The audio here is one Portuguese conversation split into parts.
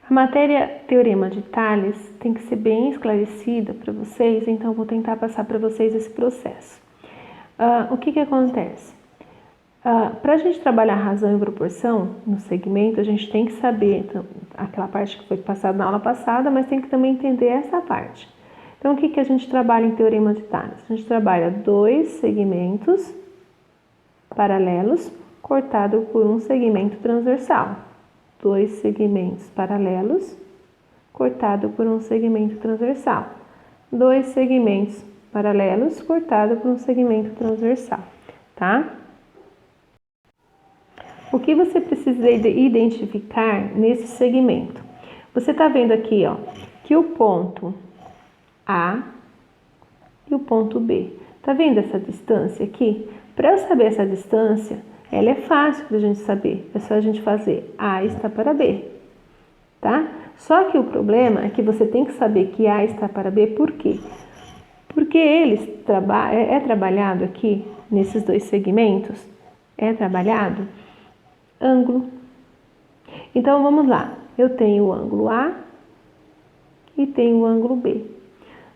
A matéria Teorema de Tales tem que ser bem esclarecida para vocês, então eu vou tentar passar para vocês esse processo. O que acontece? Para a gente trabalhar razão e proporção no segmento, a gente tem que saber aquela parte que foi passada na aula passada, mas tem que também entender essa parte. Então, o que a gente trabalha em Teorema de Tales? A gente trabalha dois segmentos paralelos cortado por um segmento transversal. Dois segmentos paralelos cortado por um segmento transversal. Dois segmentos paralelos cortado por um segmento transversal, tá? O que você precisa identificar nesse segmento? Você está vendo aqui, ó, que o ponto A e o ponto B. Tá vendo essa distância aqui? Para eu saber essa distância, ela é fácil para a gente saber. É só a gente fazer A está para B, tá? Só que o problema é que você tem que saber que A está para B, por quê? Porque é trabalhado aqui, nesses dois segmentos, é trabalhado ângulo. Então, vamos lá. Eu tenho o ângulo A e tenho o ângulo B.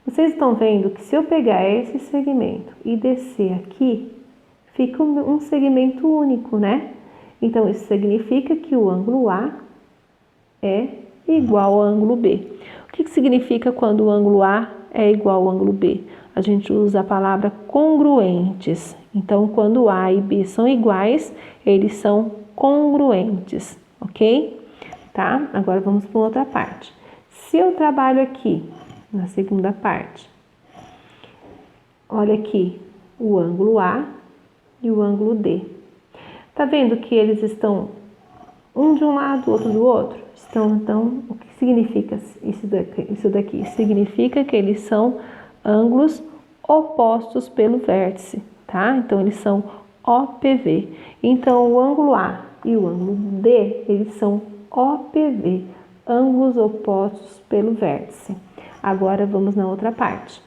Vocês estão vendo que se eu pegar esse segmento e descer aqui, fica um segmento único, né? Então, isso significa que o ângulo A é igual ao ângulo B. O que significa quando o ângulo A é igual ao ângulo B? A gente usa a palavra congruentes. Então, quando A e B são iguais, eles são congruentes, ok? Tá? Agora vamos para outra parte. Se eu trabalho aqui, na segunda parte, olha aqui o ângulo A e o ângulo D. Tá vendo que eles estão um de um lado, outro do outro? Então, o que significa isso daqui? Significa que eles são ângulos opostos pelo vértice, tá? Então, eles são OPV. Então, o ângulo A e o ângulo D, eles são OPV, ângulos opostos pelo vértice. Agora, vamos na outra parte.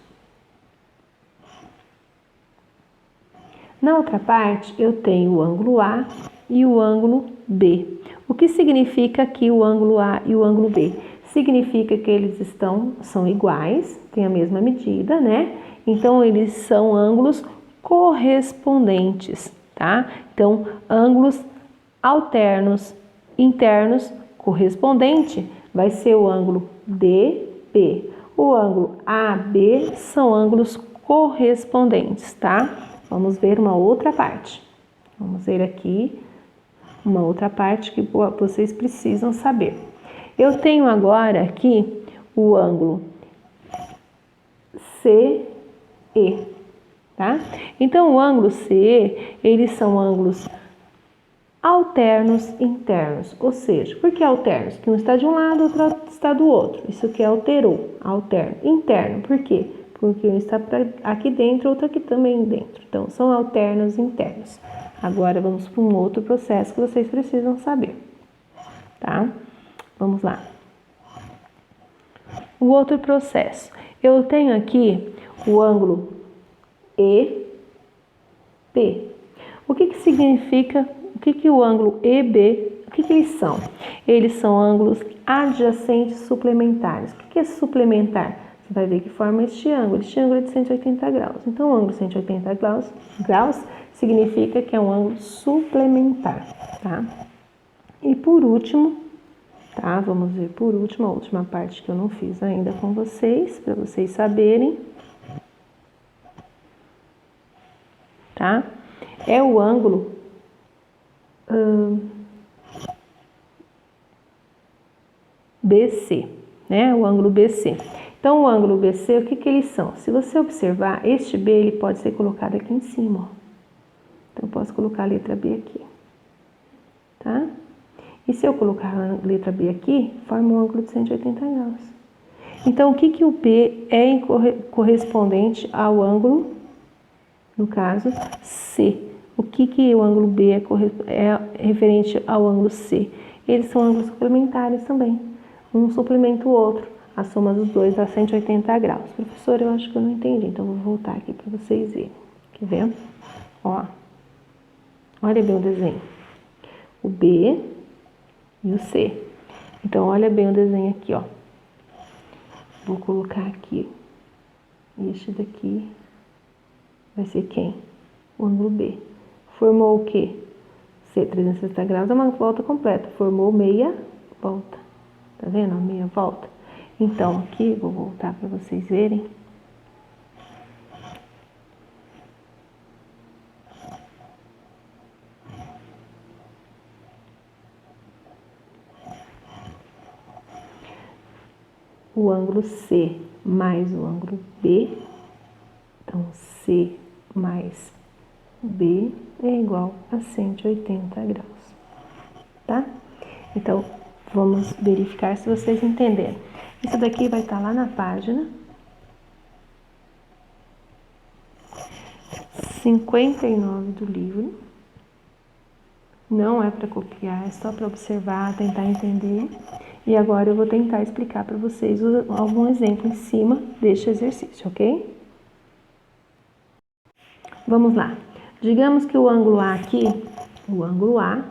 Na outra parte, eu tenho o ângulo A e o ângulo B. O que significa aqui o ângulo A e o ângulo B? Significa que eles são iguais, têm a mesma medida, né? Então, eles são ângulos correspondentes, tá? Então, ângulos alternos, internos, correspondente, vai ser o ângulo DB. O ângulo AB são ângulos correspondentes, tá? Vamos ver uma outra parte. Vamos ver aqui uma outra parte que vocês precisam saber. Eu tenho agora aqui o ângulo CE, tá? Então, o ângulo CE, eles são ângulos alternos internos, ou seja, por que alternos? Que um está de um lado, outro está do outro. Isso que alterou, alterno. Interno, por quê? Porque um está aqui dentro, outro aqui também dentro. Então, são alternos internos. Agora, vamos para um outro processo que vocês precisam saber, tá? Vamos lá. O outro processo. Eu tenho aqui o ângulo EP. O que significa, o que o ângulo EB, o que eles são? Eles são ângulos adjacentes suplementares. O que é suplementar? Você vai ver que forma este ângulo é de 180 graus. Então, o ângulo de 180 graus significa que é um ângulo suplementar, tá? E por último, tá? Vamos ver por último, a última parte que eu não fiz ainda com vocês, para vocês saberem, tá? É o ângulo BC, né? O ângulo BC. Então, o ângulo BC, o que eles são? Se você observar, este B, ele pode ser colocado aqui em cima, ó. Então, eu posso colocar a letra B aqui, tá? E se eu colocar a letra B aqui, forma um ângulo de 180 graus. Então, o que o B é correspondente ao ângulo, no caso, C? O que o ângulo B é referente ao ângulo C? Eles são ângulos suplementares também. Um suplementa o outro. A soma dos dois dá 180 graus. Professor, eu acho que eu não entendi, então vou voltar aqui para vocês verem. Quer ver? Ó, olha bem o desenho. O B e o C. Então, olha bem o desenho aqui, ó. Vou colocar aqui. Este daqui vai ser quem? O ângulo B. Formou o quê? 360 graus é uma volta completa. Formou meia volta. Tá vendo? Meia volta. Então, aqui, vou voltar para vocês verem. O ângulo C mais o ângulo B. Então, C mais B é igual a 180 graus. Tá? Então, vamos verificar se vocês entenderam. Isso daqui vai estar lá na página 59 do livro. Não é para copiar, é só para observar, tentar entender. E agora eu vou tentar explicar para vocês algum exemplo em cima deste exercício, ok? Vamos lá. Digamos que o ângulo A aqui, o ângulo A,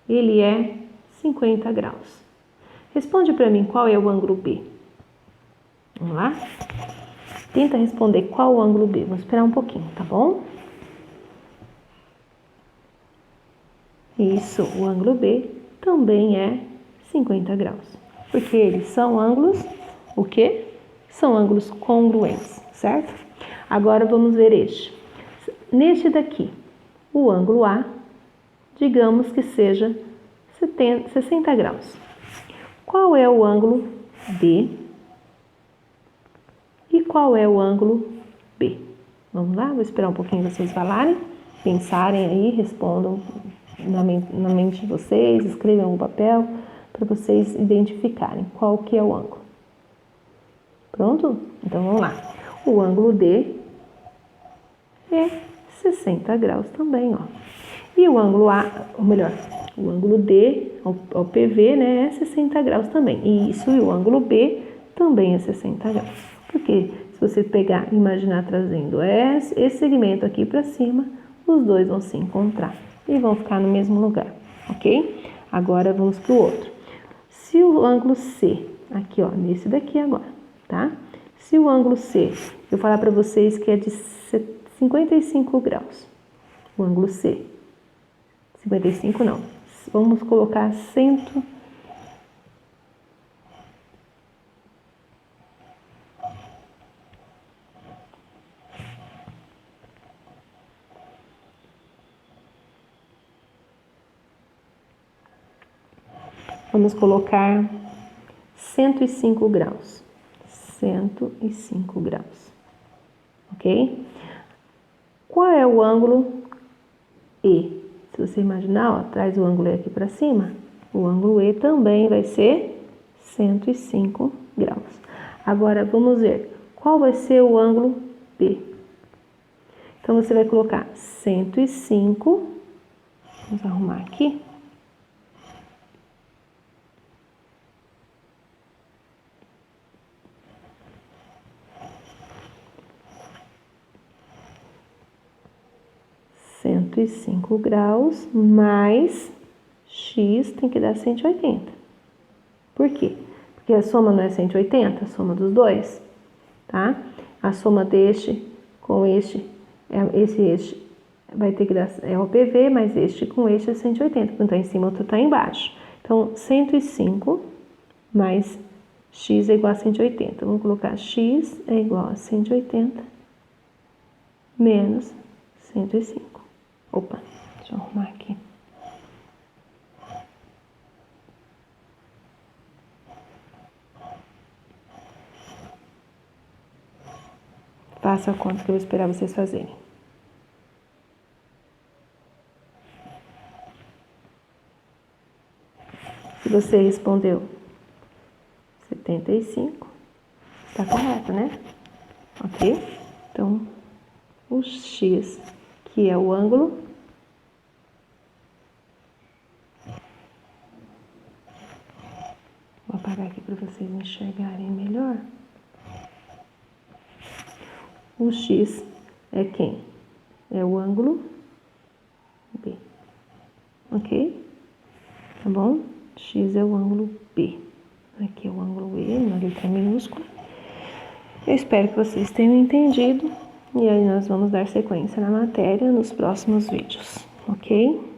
ele é 50 graus. Responde para mim qual é o ângulo B. Vamos lá? Tenta responder qual o ângulo B. Vou esperar um pouquinho, tá bom? Isso, o ângulo B também é 50 graus. Porque eles são ângulos, o quê? São ângulos congruentes, certo? Agora vamos ver este. Neste daqui, o ângulo A, digamos que seja 60 graus. Qual é o ângulo D? E qual é o ângulo B? Vamos lá? Vou esperar um pouquinho vocês falarem, pensarem aí, respondam na mente de vocês, escrevam no papel para vocês identificarem qual que é o ângulo. Pronto? Então vamos lá. O ângulo D é 60 graus também, ó. E o ângulo A, ou melhor, o ângulo D, o PV, né, é 60 graus também. E isso, e o ângulo B também é 60 graus. Porque se você pegar e imaginar trazendo esse segmento aqui para cima, os dois vão se encontrar e vão ficar no mesmo lugar, ok? Agora vamos para o outro. Se o ângulo C, aqui ó, nesse daqui agora, tá? Se o ângulo C, eu falar para vocês que é de 55 graus, o ângulo C, 55 não, vamos colocar 100. Vamos colocar 105 graus. 105 graus. Ok? Qual é o ângulo E? Se você imaginar, ó, traz o ângulo E aqui para cima. O ângulo E também vai ser 105 graus. Agora, vamos ver qual vai ser o ângulo B. Então, você vai colocar 105. Vamos arrumar aqui. graus mais x tem que dar 180. Por quê? Porque a soma não é 180, a soma dos dois, tá? A soma deste com este, este vai ter que dar, é o PV, mas este com este é 180, um tá em cima, outro tá embaixo. Então, 105 mais x é igual a 180. Vamos colocar x é igual a 180 menos 105. Opa, deixa eu arrumar aqui. Faça a conta que eu vou esperar vocês fazerem. Se você respondeu 75, está correto, né? Ok? Então, o x, que é o ângulo, vou apagar aqui para vocês enxergarem melhor. O x é quem? É o ângulo B. Ok? Tá bom? X é o ângulo B. Aqui é o ângulo E, na letra minúscula. Eu espero que vocês tenham entendido. E aí nós vamos dar sequência na matéria nos próximos vídeos, ok?